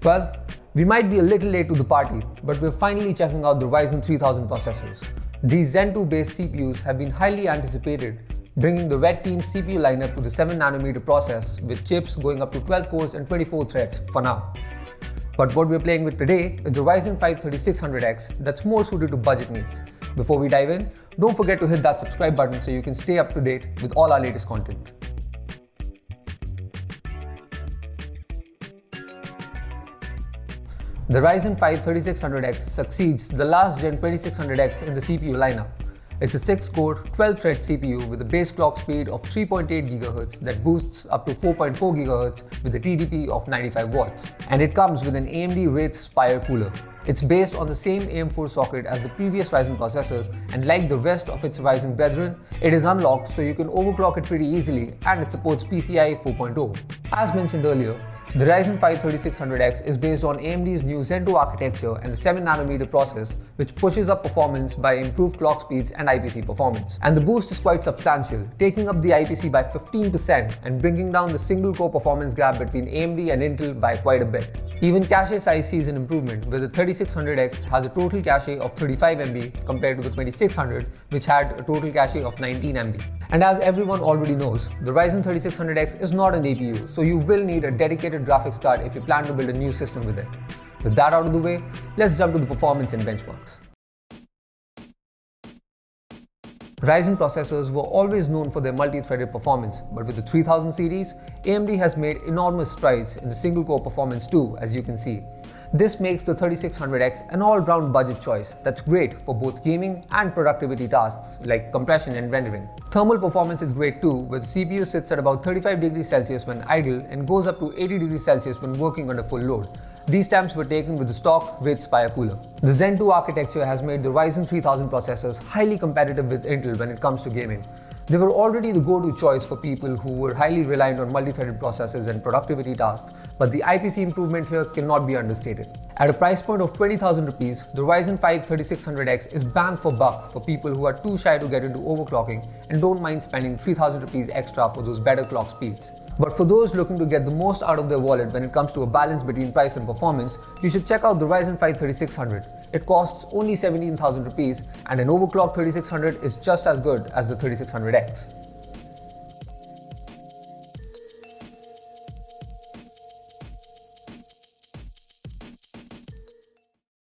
Well, we might be a little late to the party, but we're finally checking out the Ryzen 3000 processors. These Zen 2 based CPUs have been highly anticipated, bringing the Red Team CPU lineup to the 7nm process with chips going up to 12 cores and 24 threads for now. But what we're playing with today is the Ryzen 5 3600X that's more suited to budget needs. Before we dive in, don't forget to hit that subscribe button so you can stay up to date with all our latest content. The Ryzen 5 3600X succeeds the last gen 2600X in the CPU lineup. It's a 6-core, 12-thread CPU with a base clock speed of 3.8 GHz that boosts up to 4.4 GHz with a TDP of 95 watts. And it comes with an AMD Wraith Spire cooler. It's based on the same AM4 socket as the previous Ryzen processors, and like the rest of its Ryzen brethren, it is unlocked so you can overclock it pretty easily, and it supports PCIe 4.0. As mentioned earlier, the Ryzen 5 3600X is based on AMD's new Zen 2 architecture and the 7nm process, which pushes up performance by improved clock speeds and IPC performance. And the boost is quite substantial, taking up the IPC by 15% and bringing down the single-core performance gap between AMD and Intel by quite a bit. Even cache size sees an improvement, where the 3600X has a total cache of 35 MB compared to the 2600, which had a total cache of 19 MB. And as everyone already knows, the Ryzen 3600X is not an APU, so you will need a dedicated graphics card if you plan to build a new system with it. With that out of the way, let's jump to the performance and benchmarks. Ryzen processors were always known for their multi-threaded performance, but with the 3000 series, AMD has made enormous strides in the single-core performance too, as you can see. This makes the 3600X an all-round budget choice that's great for both gaming and productivity tasks like compression and rendering. Thermal performance is great too, where the CPU sits at about 35 degrees Celsius when idle and goes up to 80 degrees Celsius when working under full load. These temps were taken with the stock Wraith Spire cooler. The Zen 2 architecture has made the Ryzen 3000 processors highly competitive with Intel when it comes to gaming. They were already the go-to choice for people who were highly reliant on multi-threaded processors and productivity tasks, but the IPC improvement here cannot be understated. At a price point of 20,000 rupees, the Ryzen 5 3600X is bang for buck for people who are too shy to get into overclocking and don't mind spending 3,000 rupees extra for those better clock speeds. But for those looking to get the most out of their wallet when it comes to a balance between price and performance, you should check out the Ryzen 5 3600. It costs only 17,000 rupees, and an overclocked 3600 is just as good as the 3600X.